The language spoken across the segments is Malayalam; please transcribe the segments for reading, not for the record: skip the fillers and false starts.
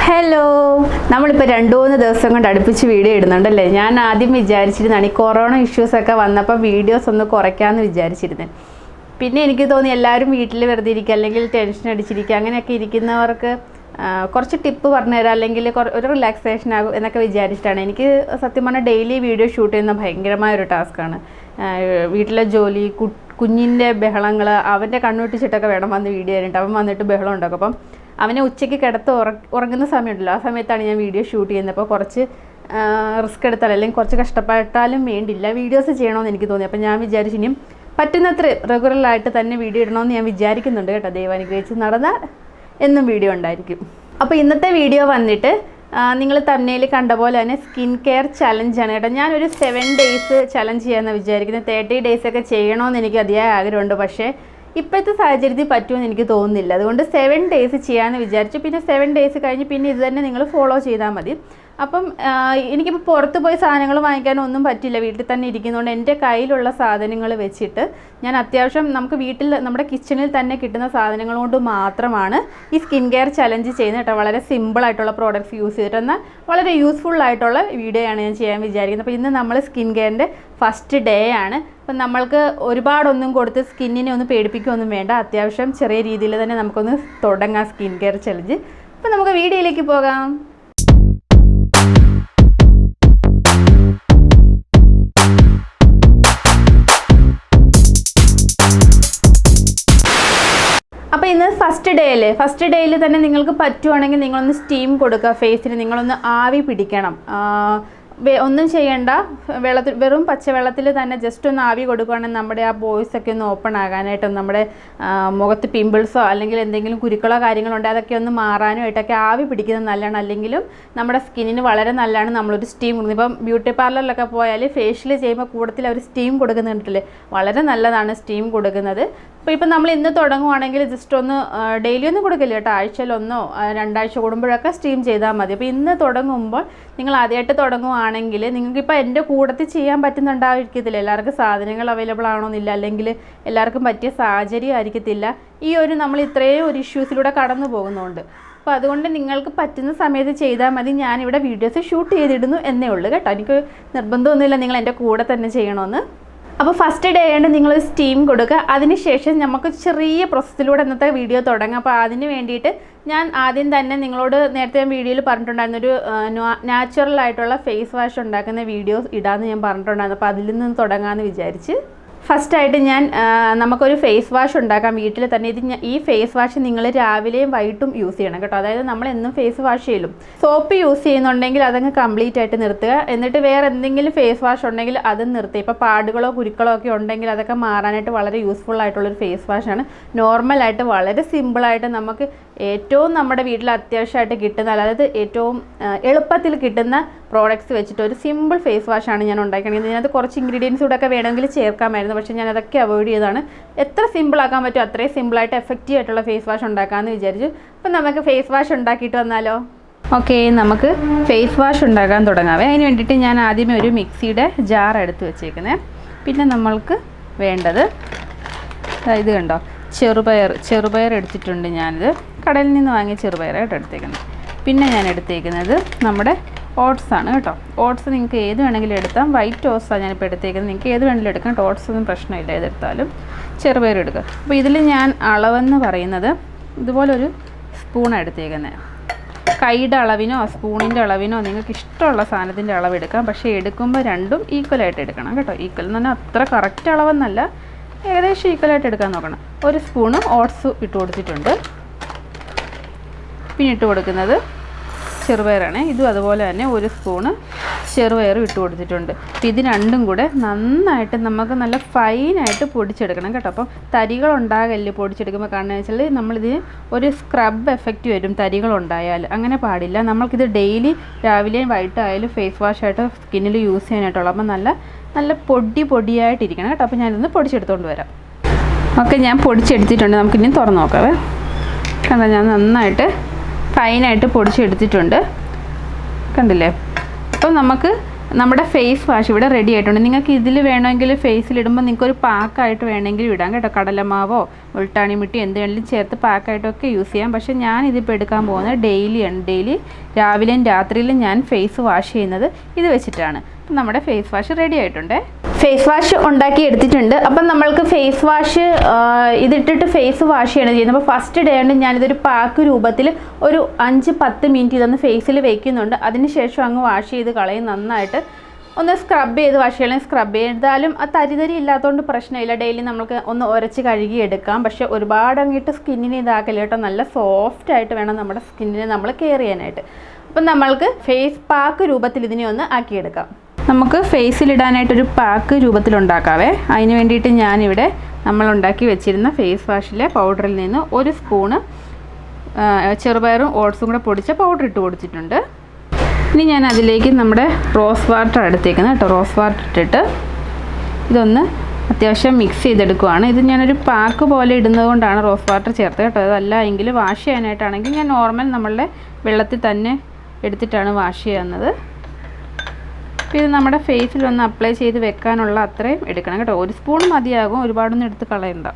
ഹലോ, നമ്മളിപ്പോൾ 2-3 ദിവസം കൊണ്ട് അടുപ്പിച്ച് വീഡിയോ ഇടുന്നുണ്ടല്ലേ. ഞാൻ ആദ്യം വിചാരിച്ചിരുന്നതാണ് ഈ കൊറോണ ഇഷ്യൂസൊക്കെ വന്നപ്പോൾ വീഡിയോസ് ഒന്ന് കുറയ്ക്കാമെന്ന് വിചാരിച്ചിരുന്നത്. പിന്നെ എനിക്ക് തോന്നി എല്ലാവരും വീട്ടിൽ വെറുതെ ഇരിക്കുക അല്ലെങ്കിൽ ടെൻഷൻ അടിച്ചിരിക്കുക അങ്ങനെയൊക്കെ ഇരിക്കുന്നവർക്ക് കുറച്ച് ടിപ്പ് പറഞ്ഞുതരാം, അല്ലെങ്കിൽ ഒരു റിലാക്സേഷൻ ആകും എന്നൊക്കെ വിചാരിച്ചിട്ടാണ്. എനിക്ക് സത്യം പറഞ്ഞാൽ ഡെയിലി വീഡിയോ ഷൂട്ട് ചെയ്യുന്ന ഭയങ്കരമായൊരു ടാസ്ക്കാണ്. വീട്ടിലെ ജോലി, കുഞ്ഞിൻ്റെ ബഹളങ്ങൾ, അവൻ്റെ കണ്ണുട്ടിച്ചിട്ടൊക്കെ വേണം വന്ന് വീഡിയോ ചെയ്യാനായിട്ട്. അവൻ വന്നിട്ട് ബഹളം ഉണ്ടാക്കും. അപ്പം അവനെ ഉച്ചയ്ക്ക് കിടത്ത് ഉറങ്ങുന്ന സമയമുണ്ടല്ലോ, ആ സമയത്താണ് ഞാൻ വീഡിയോ ഷൂട്ട് ചെയ്യുന്നത്. അപ്പോൾ കുറച്ച് റിസ്ക് എടുത്താൽ അല്ലെങ്കിൽ കുറച്ച് കഷ്ടപ്പെട്ടാലും വേണ്ടില്ല വീഡിയോസ് ചെയ്യണമെന്ന് എനിക്ക് തോന്നി. അപ്പോൾ ഞാൻ വിചാരിച്ചു ഇനിയും പറ്റുന്നത്ര റെഗുലറായിട്ട് തന്നെ വീഡിയോ ഇടണമെന്ന് ഞാൻ വിചാരിക്കുന്നുണ്ട് കേട്ടോ. ദൈവാനുഗ്രഹിച്ച് നടന്നാൽ എന്നും വീഡിയോ ഉണ്ടായിരിക്കും. അപ്പോൾ ഇന്നത്തെ വീഡിയോ വന്നിട്ട് നിങ്ങൾ തമ്മിൽ കണ്ട പോലെ തന്നെ സ്കിൻ കെയർ ചലഞ്ചാണ് കേട്ടോ. ഞാനൊരു 7 days ചലഞ്ച് ചെയ്യാമെന്ന് വിചാരിക്കുന്നത്. 30 days ഒക്കെ ചെയ്യണമെന്ന് എനിക്ക് അതിയായ ആഗ്രഹമുണ്ട്. പക്ഷേ ഇപ്പോഴത്തെ സാഹചര്യത്തിൽ പറ്റുമെന്ന് എനിക്ക് തോന്നുന്നില്ല. അതുകൊണ്ട് 7 days ചെയ്യാമെന്ന് വിചാരിച്ചു. പിന്നെ 7 days കഴിഞ്ഞ് പിന്നെ ഇത് തന്നെ നിങ്ങൾ ഫോളോ ചെയ്താൽ മതി. അപ്പം എനിക്കിപ്പോൾ പുറത്ത് പോയി സാധനങ്ങൾ വാങ്ങിക്കാനൊന്നും പറ്റില്ല, വീട്ടിൽ തന്നെ ഇരിക്കുന്നതുകൊണ്ട് എൻ്റെ കയ്യിലുള്ള സാധനങ്ങൾ വെച്ചിട്ട് ഞാൻ അത്യാവശ്യം നമുക്ക് വീട്ടിൽ നമ്മുടെ കിച്ചണിൽ തന്നെ കിട്ടുന്ന സാധനങ്ങൾ കൊണ്ട് മാത്രമാണ് ഈ സ്കിൻ കെയർ ചലഞ്ച് ചെയ്യുന്നത് കേട്ടോ. വളരെ സിമ്പിളായിട്ടുള്ള പ്രോഡക്റ്റ്സ് യൂസ് ചെയ്തിട്ട് എന്നാൽ വളരെ യൂസ്ഫുൾ ആയിട്ടുള്ള വീഡിയോ ആണ് ഞാൻ ചെയ്യാൻ വിചാരിക്കുന്നത്. അപ്പോൾ ഇന്ന് നമ്മൾ സ്കിൻ കെയറിൻ്റെ ഫസ്റ്റ് ഡേ ആണ്. അപ്പം നമ്മൾക്ക് ഒരുപാടൊന്നും കൊടുത്ത് സ്കിന്നിനെ ഒന്ന് പേടിപ്പിക്കുകയൊന്നും വേണ്ട. അത്യാവശ്യം ചെറിയ രീതിയിൽ തന്നെ നമുക്കൊന്ന് തുടങ്ങാം സ്കിൻ കെയർ ചലഞ്ച്. അപ്പം നമുക്ക് വീഡിയോയിലേക്ക് പോകാം. അപ്പോൾ ഇന്ന് ഫസ്റ്റ് ഡേയിൽ തന്നെ നിങ്ങൾക്ക് പറ്റുവാണെങ്കിൽ നിങ്ങളൊന്ന് സ്റ്റീം കൊടുക്കുക. ഫേസിന് നിങ്ങളൊന്ന് ആവി പിടിക്കണം. ഒന്നും ചെയ്യണ്ട, വെറും പച്ചവെള്ളത്തിൽ തന്നെ ജസ്റ്റ് ഒന്ന് ആവി കൊടുക്കുകയാണെങ്കിൽ നമ്മുടെ ആ ബോയ്സൊക്കെ ഒന്ന് ഓപ്പൺ ആകാനായിട്ടും നമ്മുടെ മുഖത്ത് പിമ്പിൾസോ അല്ലെങ്കിൽ എന്തെങ്കിലും കുരുക്കളോ കാര്യങ്ങളുണ്ടോ അതൊക്കെ ഒന്ന് മാറാനുമായിട്ടൊക്കെ ആവി പിടിക്കുന്നത് നല്ലതാണ്. അല്ലെങ്കിലും നമ്മുടെ സ്കിന്നിന് വളരെ നല്ലതാണ് നമ്മളൊരു സ്റ്റീം കൊടുക്കുന്നത്. ഇപ്പം ബ്യൂട്ടി പാർലറിലൊക്കെ പോയാൽ ഫേഷ്യൽ ചെയ്യുമ്പോൾ കൂടത്തിൽ അവർ സ്റ്റീം കൊടുക്കുന്നുണ്ടല്ലേ, വളരെ നല്ലതാണ് സ്റ്റീം കൊടുക്കുന്നത്. അപ്പോൾ ഇപ്പം നമ്മൾ ഇന്ന് തുടങ്ങുവാണെങ്കിൽ ജസ്റ്റ് ഒന്ന് ഡെയിലി ഒന്നും കൊടുക്കില്ല കേട്ടോ, ആഴ്ചയിലൊന്നോ 2 ആഴ്ച കൂടുമ്പോഴൊക്കെ സ്റ്റീം ചെയ്താൽ മതി. അപ്പോൾ ഇന്ന് തുടങ്ങുമ്പോൾ നിങ്ങൾ ആദ്യമായിട്ട് തുടങ്ങുവാണെങ്കിൽ നിങ്ങൾക്കിപ്പോൾ എൻ്റെ കൂടത്തിൽ ചെയ്യാൻ പറ്റുന്നുണ്ടായിരിക്കത്തില്ല. എല്ലാവർക്കും സാധനങ്ങൾ അവൈലബിൾ ആണോന്നില്ല, അല്ലെങ്കിൽ എല്ലാവർക്കും പറ്റിയ സാഹചര്യം ആയിരിക്കത്തില്ല. നമ്മൾ ഇത്രയും ഒരു ഇഷ്യൂസിലൂടെ കടന്നു പോകുന്നുണ്ട്. അപ്പോൾ അതുകൊണ്ട് നിങ്ങൾക്ക് പറ്റുന്ന സമയത്ത് ചെയ്താൽ മതി. ഞാനിവിടെ വീഡിയോസ് ഷൂട്ട് ചെയ്തിടുന്നു എന്നേ ഉള്ളൂ കേട്ടോ. എനിക്ക് നിർബന്ധമൊന്നുമില്ല നിങ്ങൾ എൻ്റെ കൂടെ തന്നെ ചെയ്യണമെന്ന്. അപ്പോൾ ഫസ്റ്റ് ഡേ ആയതുകൊണ്ട് നിങ്ങൾ സ്റ്റീം കൊടുക്കുക. അതിനുശേഷം നമുക്ക് ചെറിയ പ്രോസസ്സിലൂടെ ഇന്നത്തെ വീഡിയോ തുടങ്ങാം. അപ്പോൾ അതിന് വേണ്ടിയിട്ട് ഞാൻ ആദ്യം തന്നെ നിങ്ങളോട് നേരത്തെ ഞാൻ വീഡിയോയിൽ പറഞ്ഞിട്ടുണ്ടായിരുന്നൊരു നാച്ചുറൽ ആയിട്ടുള്ള ഫേസ് വാഷ് ഉണ്ടാക്കുന്ന വീഡിയോസ് ഇടാമെന്ന് ഞാൻ പറഞ്ഞിട്ടുണ്ടായിരുന്നു. അപ്പോൾ അതിൽ നിന്ന് തുടങ്ങാമെന്ന് വിചാരിച്ച് ഫസ്റ്റായിട്ട് നമുക്കൊരു ഫേസ് വാഷ് ഉണ്ടാക്കാം വീട്ടിൽ തന്നെ. ഈ ഫേസ് വാഷ് നിങ്ങൾ രാവിലെയും വൈകിട്ടും യൂസ് ചെയ്യണം കേട്ടോ. അതായത് നമ്മൾ എന്നും ഫേസ് വാഷ് ചെയ്യലും സോപ്പ് യൂസ് ചെയ്യുന്നുണ്ടെങ്കിൽ അതങ്ങ് കംപ്ലീറ്റ് ആയിട്ട് നിർത്തുക. എന്നിട്ട് വേറെ എന്തെങ്കിലും ഫേസ് വാഷ് ഉണ്ടെങ്കിൽ അതും നിർത്തുക. ഇപ്പോൾ പാടുകളോ കുരുക്കളോ ഒക്കെ ഉണ്ടെങ്കിൽ അതൊക്കെ മാറാനായിട്ട് വളരെ യൂസ്ഫുൾ ആയിട്ടുള്ളൊരു ഫേസ് വാഷാണ്. നോർമലായിട്ട് വളരെ സിമ്പിളായിട്ട് നമുക്ക് ഏറ്റവും നമ്മുടെ വീട്ടിൽ അത്യാവശ്യമായിട്ട് കിട്ടുന്ന, അതായത് ഏറ്റവും എളുപ്പത്തിൽ കിട്ടുന്ന പ്രോഡക്റ്റ്സ് വെച്ചിട്ട് ഒരു സിമ്പിൾ ഫേസ് വാഷാണ് ഞാൻ ഉണ്ടാക്കിയത്. ഇതിനകത്ത് കുറച്ച് ഇൻഗ്രീഡിയൻസ് കൂടെ ഒക്കെ വേണമെങ്കിൽ ചേർക്കാമായിരുന്നു, പക്ഷേ ഞാൻ അതൊക്കെ അവോയ്ഡ് ചെയ്തതാണ്. എത്ര സിമ്പിളാക്കാൻ പറ്റുമോ അത്രയും സിമ്പിളായിട്ട് എഫക്റ്റീവ് ആയിട്ടുള്ള ഫേസ് വാഷ് ഉണ്ടാക്കാമെന്ന് വിചാരിച്ചു. അപ്പം നമുക്ക് ഫേസ് വാഷ് ഉണ്ടാക്കിയിട്ട് വന്നാലോ? ഓക്കെ, നമുക്ക് ഫേസ് വാഷ് ഉണ്ടാക്കാൻ തുടങ്ങാവേ. അതിന് വേണ്ടിയിട്ട് ഞാൻ ആദ്യമേ ഒരു മിക്സിയുടെ ജാർ എടുത്ത് വെച്ചേക്കുന്നത്. പിന്നെ നമ്മൾക്ക് വേണ്ടത് ഇത് കണ്ടോ, ചെറുപയർ എടുത്തിട്ടുണ്ട്. ഞാനിത് കടയിൽ നിന്ന് വാങ്ങിയ ചെറുപയറായിട്ട് എടുത്തേക്കുന്നത്. പിന്നെ ഞാൻ എടുത്തേക്കുന്നത് നമ്മുടെ ഓട്സ് ആണ് കേട്ടോ. ഓട്സ് നിങ്ങൾക്ക് ഏത് വേണമെങ്കിലും എടുക്കാം. വൈറ്റ് ഓട്സാണ് ഞാനിപ്പോൾ എടുത്തേക്കുന്നത്. നിങ്ങൾക്ക് ഏത് വേണമെങ്കിലും എടുക്കാം, ഓട്സ് ഒന്നും പ്രശ്നമില്ല, ഏതെടുത്താലും. ചെറുപയർ എടുക്കുക. അപ്പോൾ ഇതിൽ ഞാൻ അളവെന്ന് പറയുന്നത് ഇതുപോലൊരു സ്പൂണാണ് എടുത്തേക്കുന്നത്. കൈയുടെ അളവിനോ സ്പൂണിൻ്റെ അളവിനോ നിങ്ങൾക്ക് ഇഷ്ടമുള്ള സാധനത്തിൻ്റെ അളവ് എടുക്കാം. പക്ഷേ എടുക്കുമ്പോൾ രണ്ടും ഈക്വലായിട്ട് എടുക്കണം കേട്ടോ. ഈക്വൽ എന്ന് പറഞ്ഞാൽ അത്ര കറക്റ്റ് അളവെന്നല്ല, ഏകദേശം ഈക്വലായിട്ട് എടുക്കാൻ നോക്കണം. ഒരു സ്പൂണ് ഓട്സ് ഇട്ട് കൊടുത്തിട്ടുണ്ട്. പിന്നെ ഇട്ട് കൊടുക്കുന്നത് ചെറുപയറാണ്. ഇതും അതുപോലെ തന്നെ ഒരു സ്പൂണ് ചെറുപയറും ഇട്ട് കൊടുത്തിട്ടുണ്ട്. അപ്പോൾ ഇത് രണ്ടും കൂടെ നന്നായിട്ട് നമുക്ക് നല്ല ഫൈനായിട്ട് പൊടിച്ചെടുക്കണം കേട്ടോ. അപ്പം തരികളുണ്ടാകല്ലേ പൊടിച്ചെടുക്കുമ്പോൾ. കാരണം വെച്ചാൽ നമ്മളിതിന് ഒരു സ്ക്രബ് എഫക്റ്റ് വരും തരികളുണ്ടായാൽ. അങ്ങനെ പാടില്ല. നമ്മൾക്കിത് ഡെയിലി രാവിലെയും വൈകിട്ടായാലും ഫേസ് വാഷായിട്ട് സ്കിന്നിൽ യൂസ് ചെയ്യാനായിട്ടുള്ള. അപ്പം നല്ല പൊടിയായിട്ടിരിക്കണം കേട്ടോ. അപ്പോൾ ഞാനിതൊന്ന് പൊടിച്ചെടുത്തുകൊണ്ട് വരാം. ഓക്കെ, ഞാൻ പൊടിച്ചെടുത്തിട്ടുണ്ട്. നമുക്കിനി തുറന്ന് നോക്കാവേ. കണ്ടോ, ഞാൻ നന്നായിട്ട് ഫൈനായിട്ട് പൊടിച്ചെടുത്തിട്ടുണ്ട്, കണ്ടില്ലേ. അപ്പം നമുക്ക് നമ്മുടെ ഫേസ് വാഷ് ഇവിടെ റെഡി ആയിട്ടുണ്ട്. നിങ്ങൾക്ക് ഇതിൽ വേണമെങ്കിൽ ഫേസിലിടുമ്പോൾ നിങ്ങൾക്കൊരു പാക്കായിട്ട് വേണമെങ്കിൽ ഇടാം കേട്ടോ. കടലമാവോ ഉൾട്ടാണിമിട്ടി എന്ത് വേണമെങ്കിലും ചേർത്ത് പാക്കായിട്ടൊക്കെ യൂസ് ചെയ്യാം. പക്ഷേ ഞാൻ ഇതിപ്പോൾ എടുക്കാൻ പോകുന്നത് ഡെയിലിയാണ്. ഡെയിലി രാവിലെയും രാത്രിയിലും ഞാൻ ഫേസ് വാഷ് ചെയ്യുന്നത് ഇത് വെച്ചിട്ടാണ്. അപ്പം നമ്മുടെ ഫേസ് വാഷ് റെഡി ആയിട്ടുണ്ട്. ഫേസ് വാഷ് ഉണ്ടാക്കി എടുത്തിട്ടുണ്ട്. അപ്പം നമ്മൾക്ക് ഫേസ് വാഷ് ഇതിട്ടിട്ട് ഫേസ് വാഷ് ചെയ്യണം ചെയ്യുന്നത്. അപ്പോൾ ഫസ്റ്റ് ഡേ ഉണ്ട് ഞാനിതൊരു പാക്ക് രൂപത്തിൽ ഒരു 5-10 മിനിറ്റ് ഇതൊന്ന് ഫേസിൽ വയ്ക്കുന്നുണ്ട്. അതിന് ശേഷം അങ്ങ് വാഷ് ചെയ്ത് കളയും. നന്നായിട്ട് ഒന്ന് സ്ക്രബ് ചെയ്ത് വാഷ് ചെയ്യണം. സ്ക്രബ് ചെയ്താലും ആ തരി ഇല്ലാത്തതുകൊണ്ട് പ്രശ്നമില്ല. ഡെയിലി നമുക്ക് ഒന്ന് ഉരച്ച് കഴുകി എടുക്കാം. പക്ഷേ ഒരുപാട് അങ്ങിട്ട് സ്കിന്നിന് ഇതാക്കില്ല കേട്ടോ. നല്ല സോഫ്റ്റ് ആയിട്ട് വേണം നമ്മുടെ സ്കിന്നിനെ നമ്മൾ കെയർ ചെയ്യാനായിട്ട്. അപ്പം നമ്മൾക്ക് ഫേസ് പാക്ക് രൂപത്തിൽ ഇതിനെ ഒന്ന് ആക്കിയെടുക്കാം. നമുക്ക് ഫേസിലിടാനായിട്ടൊരു പാക്ക് രൂപത്തിലുണ്ടാക്കാവേ. അതിന് വേണ്ടിയിട്ട് ഞാനിവിടെ നമ്മളുണ്ടാക്കി വെച്ചിരുന്ന ഫേസ് വാഷിലെ പൗഡറിൽ നിന്ന് 1 സ്പൂണ് ചെറുപയറും ഓട്സും കൂടെ പൊടിച്ച പൗഡർ ഇട്ട് കൊടുത്തിട്ടുണ്ട്. ഇനി ഞാൻ അതിലേക്ക് നമ്മുടെ റോസ് വാട്ടർ എടുത്തേക്കുന്നത് കേട്ടോ. റോസ് വാട്ടർ ഇട്ടിട്ട് ഇതൊന്ന് അത്യാവശ്യം മിക്സ് ചെയ്തെടുക്കുവാണ്. ഇത് ഞാനൊരു പാക്ക് പോലെ ഇടുന്നത് കൊണ്ടാണ് റോസ് വാട്ടർ ചേർത്തത് കേട്ടോ. അതല്ല എങ്കിൽ വാഷ് ചെയ്യാനായിട്ടാണെങ്കിൽ ഞാൻ നോർമൽ നമ്മളുടെ വെള്ളത്തിൽ തന്നെ എടുത്തിട്ടാണ് വാഷ് ചെയ്യുന്നത്. അപ്പോൾ ഇത് നമ്മുടെ ഫേസിലൊന്ന് അപ്ലൈ ചെയ്ത് വെക്കാനുള്ള അത്രയും എടുക്കണം കേട്ടോ. 1 സ്പൂൺ മതിയാകും, ഒരുപാടൊന്നും എടുത്ത് കളയണ്ട.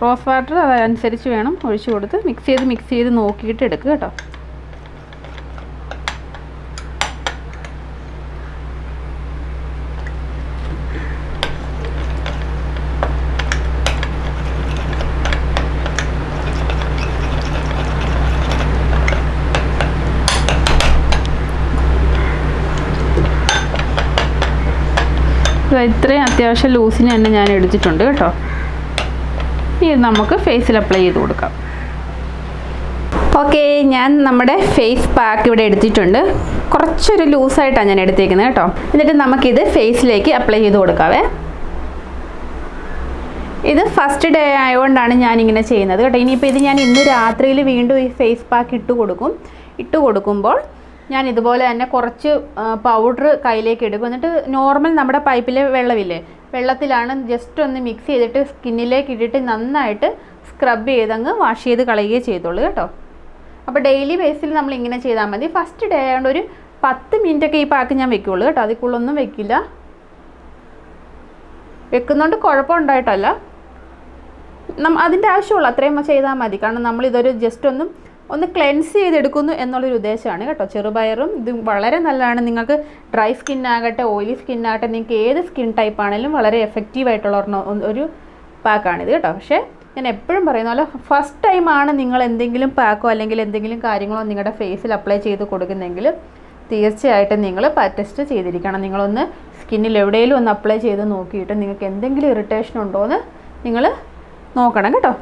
റോസ് വാട്ടർ അതനുസരിച്ച് വേണം ഒഴിച്ച് കൊടുത്ത് മിക്സ് ചെയ്ത് നോക്കിയിട്ട് എടുക്കുക കേട്ടോ. ഇത്രയും അത്യാവശ്യം ലൂസിന് തന്നെ ഞാൻ എടുത്തിട്ടുണ്ട് കേട്ടോ. ഇത് നമുക്ക് ഫേസിൽ അപ്ലൈ ചെയ്ത് കൊടുക്കാം. ഓക്കെ, ഞാൻ നമ്മുടെ ഫേസ് പാക്ക് ഇവിടെ എടുത്തിട്ടുണ്ട്. കുറച്ചൊരു ലൂസായിട്ടാണ് ഞാൻ എടുത്തേക്കുന്നത് കേട്ടോ. എന്നിട്ട് നമുക്കിത് ഫേസിലേക്ക് അപ്ലൈ ചെയ്ത് കൊടുക്കാവേ. ഇത് ഫസ്റ്റ് ഡേ ആയതുകൊണ്ടാണ് ഞാനിങ്ങനെ ചെയ്യുന്നത് കേട്ടോ. ഇനിയിപ്പോൾ ഇത് ഞാൻ ഇന്ന് രാത്രിയിൽ വീണ്ടും ഈ ഫേസ് പാക്ക് ഇട്ട് കൊടുക്കുമ്പോൾ ഞാൻ ഇതുപോലെ തന്നെ കുറച്ച് പൗഡർ കയ്യിലേക്ക് എടുക്കും. എന്നിട്ട് നോർമൽ നമ്മുടെ പൈപ്പിലെ വെള്ളമില്ലേ, വെള്ളത്തിലാണ് ജസ്റ്റ് ഒന്ന് മിക്സ് ചെയ്തിട്ട് സ്കിന്നിലേക്ക് ഇട്ടിട്ട് നന്നായിട്ട് സ്ക്രബ് ചെയ്തങ്ങ് വാഷ് ചെയ്ത് കളയുകയേ ചെയ്തോളൂ കേട്ടോ. അപ്പോൾ ഡെയിലി ബേസിൽ നമ്മൾ ഇങ്ങനെ ചെയ്താൽ മതി. ഫസ്റ്റ് ഡേ ആയതുകൊണ്ട് ഒരു 10 മിനിറ്റൊക്കെ ഈ പാക്ക് ഞാൻ വെക്കുള്ളൂ കേട്ടോ. അതിക്കുള്ളൊന്നും വെക്കില്ല. വെക്കുന്നതുകൊണ്ട് കുഴപ്പമുണ്ടായിട്ടല്ല, അതിൻ്റെ ആവശ്യമുള്ളൂ അത്രയും ചെയ്താൽ മതി. കാരണം നമ്മളിതൊരു ജസ്റ്റ് ഒന്ന് ക്ലെൻസ് ചെയ്തെടുക്കുന്നു എന്നുള്ളൊരു ഉദ്ദേശമാണ് കേട്ടോ. ചെറുപയറും ഇത് വളരെ നല്ലതാണ്. നിങ്ങൾക്ക് ഡ്രൈ സ്കിന്നാകട്ടെ ഓയിലി സ്കിന്നാകട്ടെ നിങ്ങൾക്ക് ഏത് സ്കിൻ ടൈപ്പ് ആണെങ്കിലും വളരെ എഫക്റ്റീവായിട്ടുള്ള ഒരു പാക്കാണിത് കേട്ടോ. പക്ഷേ ഞാൻ എപ്പോഴും പറയുന്ന പോലെ ഫസ്റ്റ് ടൈമാണ് നിങ്ങൾ എന്തെങ്കിലും പാക്കോ അല്ലെങ്കിൽ എന്തെങ്കിലും കാര്യങ്ങളോ നിങ്ങളുടെ ഫേസിൽ അപ്ലൈ ചെയ്ത് കൊടുക്കുന്നെങ്കിൽ തീർച്ചയായിട്ടും നിങ്ങൾ ടെസ്റ്റ് ചെയ്തിരിക്കണം. നിങ്ങളൊന്ന് സ്കിന്നിൽ എവിടെയെങ്കിലും ഒന്ന് അപ്ലൈ ചെയ്ത് നോക്കിയിട്ട് നിങ്ങൾക്ക് എന്തെങ്കിലും ഇറിറ്റേഷൻ ഉണ്ടോ എന്ന് നിങ്ങൾ നോക്കണം കേട്ടോ.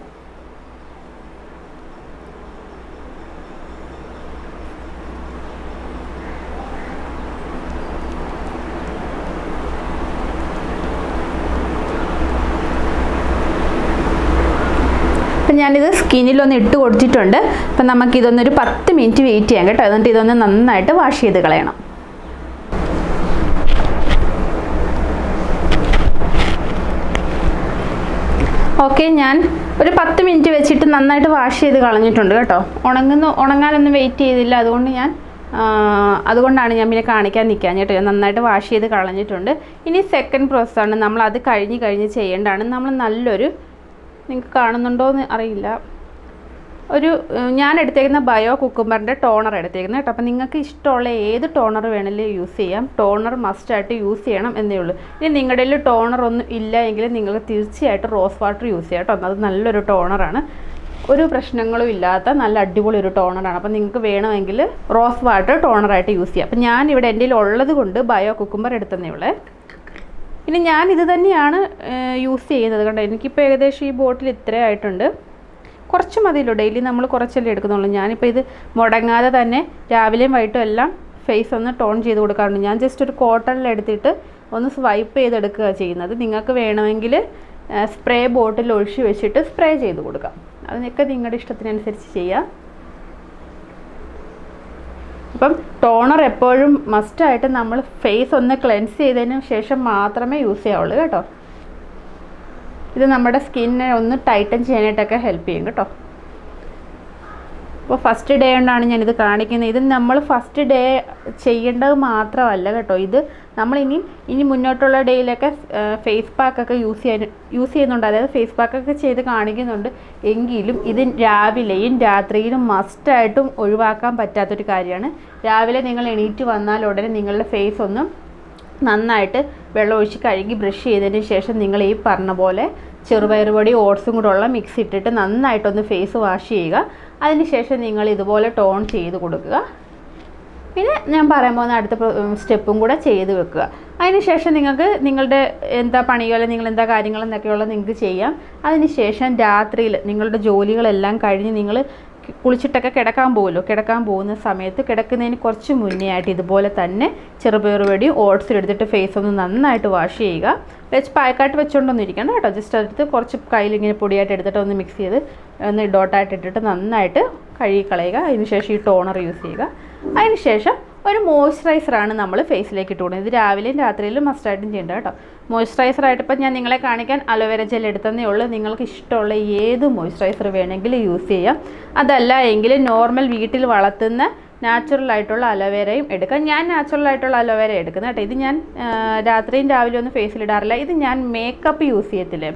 അപ്പം ഞാനിത് സ്കിന്നിലൊന്ന് ഇട്ട് കൊടുത്തിട്ടുണ്ട്. അപ്പം നമുക്കിതൊന്നൊരു 10 മിനിറ്റ് വെയിറ്റ് ചെയ്യാം കേട്ടോ. എന്നിട്ട് ഇതൊന്ന് നന്നായിട്ട് വാഷ് ചെയ്ത് കളയണം. ഓക്കെ, ഞാൻ ഒരു 10 മിനിറ്റ് വെച്ചിട്ട് നന്നായിട്ട് വാഷ് ചെയ്ത് കളഞ്ഞിട്ടുണ്ട് കേട്ടോ. ഉണങ്ങാനൊന്നും വെയിറ്റ് ചെയ്തില്ല. അതുകൊണ്ടാണ് ഞാൻ പിന്നെ കാണിക്കാൻ നിൽക്കാൻ കേട്ടോ. നന്നായിട്ട് വാഷ് ചെയ്ത് കളഞ്ഞിട്ടുണ്ട്. ഇനി സെക്കൻഡ് പ്രോസസ്സാണ്. നമ്മളത് കഴിഞ്ഞ് ചെയ്യേണ്ടതാണ്. നമ്മൾ നല്ലൊരു, നിങ്ങൾക്ക് കാണുന്നുണ്ടോ എന്ന് അറിയില്ല, ഞാൻ എടുത്തേക്കുന്ന ബയോ കുക്കുംബറിൻ്റെ ടോണർ എടുത്തേക്കുന്നത് കേട്ടോ. അപ്പോൾ നിങ്ങൾക്ക് ഇഷ്ടമുള്ള ഏത് ടോണർ വേണമെങ്കിലും യൂസ് ചെയ്യാം. ടോണർ മസ്റ്റായിട്ട് യൂസ് ചെയ്യണം എന്നേ ഉള്ളൂ. ഇനി നിങ്ങളുടെ കയ്യിൽ ടോണർ ഒന്നും ഇല്ല എങ്കിൽ നിങ്ങൾ തീർച്ചയായിട്ടും റോസ് വാട്ടർ യൂസ് ചെയ്യാം കേട്ടോ. അത് നല്ലൊരു ടോണറാണ്. ഒരു പ്രശ്നങ്ങളും ഇല്ലാത്ത നല്ല അടിപൊളി ഒരു ടോണറാണ്. അപ്പോൾ നിങ്ങൾക്ക് വേണമെങ്കിൽ റോസ് വാട്ടർ ടോണറായിട്ട് യൂസ് ചെയ്യാം. അപ്പോൾ ഞാനിവിടെ എൻ്റെ ഉള്ളത് കൊണ്ട് ബയോ കുക്കുംബർ എടുത്തതേ ഉള്ളൂ. ഇനി ഞാൻ ഇത് തന്നെയാണ് യൂസ് ചെയ്യുന്നത് കണ്ടോ. എനിക്കിപ്പോൾ ഏകദേശം ഈ ബോട്ടിൽ ഇത്രയായിട്ടുണ്ട്. കുറച്ച് മതിയല്ലോ, ഡെയിലി നമ്മൾ കുറച്ചല്ലേ എടുക്കുന്നുള്ളൂ. ഞാനിപ്പോൾ ഇത് മുടങ്ങാതെ തന്നെ രാവിലെയും വൈകിട്ടും എല്ലാം ഫേസ് ഒന്ന് ടോൺ ചെയ്ത് കൊടുക്കാറുണ്ട്. ഞാൻ ജസ്റ്റ് ഒരു കോട്ടണിലെടുത്തിട്ട് ഒന്ന് സ്വൈപ്പ് ചെയ്തെടുക്കുക ചെയ്യുന്നത്. നിങ്ങൾക്ക് വേണമെങ്കിൽ സ്പ്രേ ബോട്ടിൽ ഒഴിച്ച് വെച്ചിട്ട് സ്പ്രേ ചെയ്ത് കൊടുക്കാം. അതിനൊക്കെ നിങ്ങളുടെ ഇഷ്ടത്തിനനുസരിച്ച് ചെയ്യാം. അപ്പം ടോണർ എപ്പോഴും മസ്റ്റായിട്ട് നമ്മൾ ഫേസ് ഒന്ന് ക്ലെൻസ് ചെയ്തതിന് ശേഷം മാത്രമേ യൂസ് ചെയ്യാവുള്ളൂ കേട്ടോ. ഇത് നമ്മുടെ സ്കിന്നിനെ ഒന്ന് ടൈറ്റൻ ചെയ്യാനായിട്ടൊക്കെ ഹെൽപ്പ് ചെയ്യും കേട്ടോ. അപ്പോൾ ഫസ്റ്റ് ഡേ കൊണ്ടാണ് ഞാനിത് കാണിക്കുന്നത്. ഇത് നമ്മൾ ഫസ്റ്റ് ഡേ ചെയ്യേണ്ടത് മാത്രമല്ല കേട്ടോ, ഇത് നമ്മൾ ഇനി മുന്നോട്ടുള്ള ഡേയിലൊക്കെ ഫേസ് പാക്കൊക്കെ യൂസ് ചെയ്യുന്നുണ്ട്, അതായത് ഫേസ് പാക്കൊക്കെ ചെയ്ത് കാണിക്കുന്നുണ്ട്. എങ്കിലും ഇത് രാവിലെയും രാത്രിയിലും മസ്റ്റായിട്ടും ഒഴിവാക്കാൻ പറ്റാത്തൊരു കാര്യമാണ്. രാവിലെ നിങ്ങൾ എണീറ്റ് വന്നാൽ ഉടനെ നിങ്ങളുടെ ഫേസ് ഒന്ന് നന്നായിട്ട് വെള്ളമൊഴിച്ച് കഴുകി ബ്രഷ് ചെയ്തതിന് ശേഷം നിങ്ങൾ ഈ പറഞ്ഞ പോലെ ചെറുപയർ പൊടി ഓട്സും കൂടെ ഉള്ള മിക്സ് ഇട്ടിട്ട് നന്നായിട്ടൊന്ന് ഫേസ് വാഷ് ചെയ്യുക. അതിനുശേഷം നിങ്ങൾ ഇതുപോലെ ടോൺ ചെയ്ത് കൊടുക്കുക. പിന്നെ ഞാൻ പറയാൻ പോകുന്ന അടുത്ത സ്റ്റെപ്പും കൂടെ ചെയ്ത് വെക്കുക. അതിനുശേഷം നിങ്ങൾക്ക് നിങ്ങളുടെ എന്താ പണികൾ, നിങ്ങൾ എന്താ കാര്യങ്ങളെന്നൊക്കെയുള്ളത് നിങ്ങൾക്ക് ചെയ്യാം. അതിനുശേഷം രാത്രിയിൽ നിങ്ങളുടെ ജോലികളെല്ലാം കഴിഞ്ഞ് നിങ്ങൾ കുളിച്ചിട്ടൊക്കെ കിടക്കാൻ പോകുമല്ലോ, കിടക്കാൻ പോകുന്ന സമയത്ത് കിടക്കുന്നതിന് കുറച്ച് മുന്നേ ആയിട്ട് ഇതുപോലെ തന്നെ ചെറുപയർ പൊടി ഓട്സിലെടുത്തിട്ട് ഫേസ് ഒന്ന് നന്നായിട്ട് വാഷ് ചെയ്യുക. പാക്കായിട്ട് വെച്ചുകൊണ്ടൊന്നും ഇരിക്കണം കേട്ടോ, ജസ്റ്റ് എടുത്ത് കുറച്ച് കയ്യിലിങ്ങനെ പൊടിയായിട്ട് എടുത്തിട്ട് ഒന്ന് മിക്സ് ചെയ്ത് ഒന്ന് ഡോട്ടായിട്ട് ഇട്ടിട്ട് നന്നായിട്ട് കഴുകി കളയുക. അതിനുശേഷം ഈ ടോണർ യൂസ് ചെയ്യുക. അതിനുശേഷം ഒരു മോയ്സ്ചറൈസറാണ് നമ്മൾ ഫേസിലേക്ക് ഇട്ട് കൊടുക്കുന്നത്. ഇത് രാവിലെയും രാത്രിയിലും മസ്റ്റായിട്ടും ചെയ്യേണ്ട കേട്ടോ. മോയ്സ്ചറൈസറായിട്ട് ഇപ്പം ഞാൻ നിങ്ങളെ കാണിക്കാൻ അലോവേര ജെൽ എടുത്തതേ ഉള്ളൂ. നിങ്ങൾക്ക് ഇഷ്ടമുള്ള ഏത് മോയ്സ്ചറൈസർ വേണമെങ്കിലും യൂസ് ചെയ്യാം. അതല്ല എങ്കിൽ നോർമൽ വീട്ടിൽ വളർത്തുന്ന നാച്ചുറൽ ആയിട്ടുള്ള അലോവേരയും എടുക്കാം. ഞാൻ നാച്ചുറൽ ആയിട്ടുള്ള അലോവേര എടുക്കുന്നത് കേട്ടോ. ഇത് ഞാൻ രാത്രിയും രാവിലെ ഒന്നും ഫേസിലിടാറില്ല. ഇത് ഞാൻ മേക്കപ്പ് യൂസ് ചെയ്യത്തില്ലേ,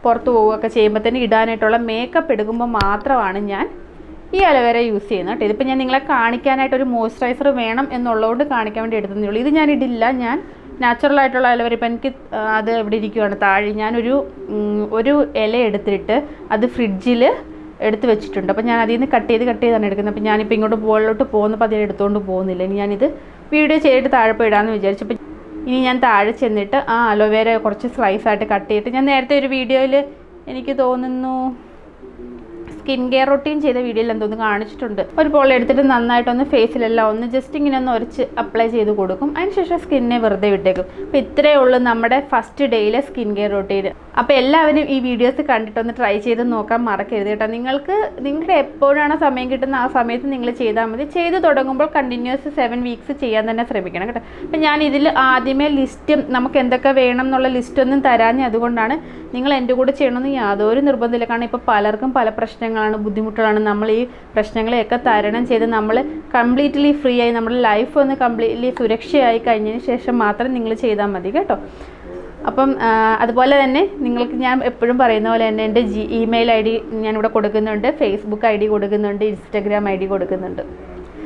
പുറത്ത് പോവുകയൊക്കെ ചെയ്യുമ്പോഴത്തേന് ഇടാനായിട്ടുള്ള മേക്കപ്പ് എടുക്കുമ്പോൾ മാത്രമാണ് ഞാൻ ഈ അലോവേര യൂസ് ചെയ്യുന്നത് കേട്ടോ. ഇതിപ്പോൾ ഞാൻ നിങ്ങളെ കാണിക്കാനായിട്ടൊരു മോയ്സ്ചറൈസർ വേണം എന്നുള്ളതുകൊണ്ട് കാണിക്കാൻ വേണ്ടി എടുത്തതേ ഉള്ളൂ. ഇത് ഞാൻ ഇടില്ല, ഞാൻ നാച്ചുറൽ ആയിട്ടുള്ള അലോവേര ഇപ്പം എനിക്ക് അത് എവിടെ ഇരിക്കുകയാണ് താഴെ. ഞാനൊരു ഇല എടുത്തിട്ട് അത് ഫ്രിഡ്ജിൽ എടുത്ത് വെച്ചിട്ടുണ്ട്. അപ്പോൾ ഞാൻ അതിൽ നിന്ന് കട്ട് ചെയ്താണ് എടുക്കുന്നത്. അപ്പോൾ ഞാനിപ്പോൾ ഇങ്ങോട്ട് മുകളിലോട്ട് പോകുന്നപ്പോൾ അതിൽ എടുത്തുകൊണ്ട് പോകുന്നില്ല. ഇനി ഞാനിത് വീഡിയോ ചെയ്തിട്ട് താഴെ പോയി ഇടാമെന്ന് വിചാരിച്ചപ്പോൾ ഇനി ഞാൻ താഴെ ചെന്നിട്ട് ആ അലോവേര കുറച്ച് സ്ലൈസായിട്ട് കട്ട് ചെയ്തിട്ട്, ഞാൻ നേരത്തെ ഒരു വീഡിയോയിൽ എനിക്ക് തോന്നുന്നു സ്കിൻ കെയർ റൊട്ടീൻ ചെയ്ത വീഡിയോയിൽ എന്തോന്ന് കാണിച്ചിട്ടുണ്ട്. ഒരു ബോൾ എടുത്തിട്ട് നന്നായിട്ടൊന്ന് ഫേസിലെല്ലാം ഒന്ന് ജസ്റ്റ് ഇങ്ങനെ ഒന്ന് ഉരച്ച് അപ്ലൈ ചെയ്ത് കൊടുക്കും. അതിനുശേഷം സ്കിന്നെ വെറുതെ വിട്ടേക്കും. അപ്പോൾ ഇത്രയേ ഉള്ളൂ നമ്മുടെ ഫസ്റ്റ് ഡേയിലെ സ്കിൻ കെയർ റൊട്ടീൻ. അപ്പോൾ എല്ലാവരും ഈ വീഡിയോസ് കണ്ടിട്ടൊന്ന് ട്രൈ ചെയ്ത് നോക്കാൻ മറക്കരുത് കേട്ടോ. നിങ്ങളുടെ എപ്പോഴാണ് സമയം കിട്ടുന്ന ആ സമയത്ത് നിങ്ങൾ ചെയ്താൽ മതി. ചെയ്ത് തുടങ്ങുമ്പോൾ കണ്ടിന്യൂസ് 7 വീക്സ് ചെയ്യാൻ തന്നെ ശ്രമിക്കണം കേട്ടോ. അപ്പം ഞാൻ ഇതിൽ ആദ്യമേ ലിസ്റ്റ് നമുക്ക് എന്തൊക്കെ വേണം എന്നുള്ള ലിസ്റ്റൊന്നും തരാഞ്ഞ് അതുകൊണ്ടാണ്. നിങ്ങൾ എൻ്റെ കൂടെ ചെയ്യണമെന്ന് യാതൊരു നിർബന്ധമില്ല. കാരണം ഇപ്പോൾ പലർക്കും പല പ്രശ്നങ്ങളാണ്, ബുദ്ധിമുട്ടുകളാണ്. നമ്മൾ ഈ പ്രശ്നങ്ങളെയൊക്കെ തരണം ചെയ്ത് നമ്മൾ കംപ്ലീറ്റ്ലി ഫ്രീ ആയി നമ്മുടെ ലൈഫ് ഒന്ന് കംപ്ലീറ്റ്ലി സുരക്ഷയായി കഴിഞ്ഞതിന് ശേഷം മാത്രം നിങ്ങൾ ചെയ്താൽ മതി കേട്ടോ. അപ്പം അതുപോലെ തന്നെ നിങ്ങൾക്ക് ഞാൻ എപ്പോഴും പറയുന്ന പോലെ തന്നെ എൻ്റെ ഇമെയിൽ ID ഞാനിവിടെ കൊടുക്കുന്നുണ്ട്, ഫേസ്ബുക്ക് ID കൊടുക്കുന്നുണ്ട്, ഇൻസ്റ്റാഗ്രാം ID കൊടുക്കുന്നുണ്ട്.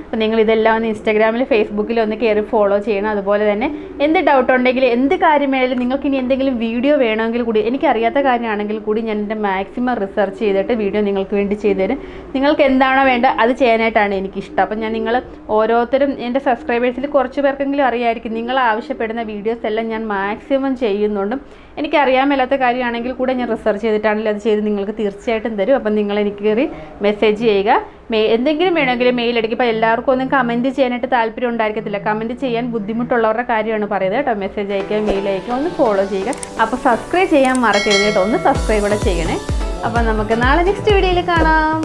അപ്പോൾ നിങ്ങൾ ഇതെല്ലാം ഒന്ന് ഇൻസ്റ്റാഗ്രാമിൽ ഫേസ്ബുക്കിലും ഒന്ന് കയറി ഫോളോ ചെയ്യണം. അതുപോലെ തന്നെ എന്ത് ഡൗട്ട് ഉണ്ടെങ്കിൽ എന്ത് കാര്യം വേണമെങ്കിലും നിങ്ങൾക്ക് ഇനി എന്തെങ്കിലും വീഡിയോ വേണമെങ്കിൽ കൂടി, എനിക്കറിയാത്ത കാര്യമാണെങ്കിൽ കൂടി ഞാൻ എൻ്റെ മാക്സിമം റിസർച്ച് ചെയ്തിട്ട് വീഡിയോ നിങ്ങൾക്ക് വേണ്ടി ചെയ്തു തരും. നിങ്ങൾക്ക് എന്താണോ വേണ്ടത് അത് ചെയ്യാനായിട്ടാണ് എനിക്കിഷ്ടം. അപ്പം ഞാൻ നിങ്ങൾ ഓരോരുത്തരും എൻ്റെ സബ്സ്ക്രൈബേഴ്സിൽ കുറച്ച് പേർക്കെങ്കിലും അറിയായിരിക്കും, നിങ്ങൾ ആവശ്യപ്പെടുന്ന വീഡിയോസ് എല്ലാം ഞാൻ മാക്സിമം ചെയ്യുന്നുണ്ടും എനിക്കറിയാൻ മേലാത്ത കാര്യമാണെങ്കിൽ കൂടെ ഞാൻ റിസർച്ച് ചെയ്തിട്ടാണെങ്കിൽ അത് ചെയ്ത് നിങ്ങൾക്ക് തീർച്ചയായിട്ടും തരും. അപ്പം നിങ്ങൾ എനിക്ക് കയറി മെസ്സേജ് ചെയ്യുക. എന്തെങ്കിലും വേണമെങ്കിൽ മെയിൽ അടിക്കുക. ഇപ്പോൾ എല്ലാവർക്കും ഒന്നും കമൻറ്റ് ചെയ്യാനായിട്ട് താല്പര്യം ഉണ്ടായിരിക്കത്തില്ല. കമൻറ്റ് ചെയ്യാൻ ബുദ്ധിമുട്ടുള്ളവരുടെ കാര്യമാണ് പറയുന്നത് കേട്ടോ. മെസ്സേജ് അയക്കുക, മെയിൽ അയക്കുക, ഒന്ന് ഫോളോ ചെയ്യുക. അപ്പോൾ സബ്സ്ക്രൈബ് ചെയ്യാൻ മറക്കരുത് കേട്ടോ. ഒന്ന് സബ്സ്ക്രൈബ് കൂടെ ചെയ്യണേ. അപ്പോൾ നമുക്ക് നാളെ നെക്സ്റ്റ് വീഡിയോയിൽ കാണാം.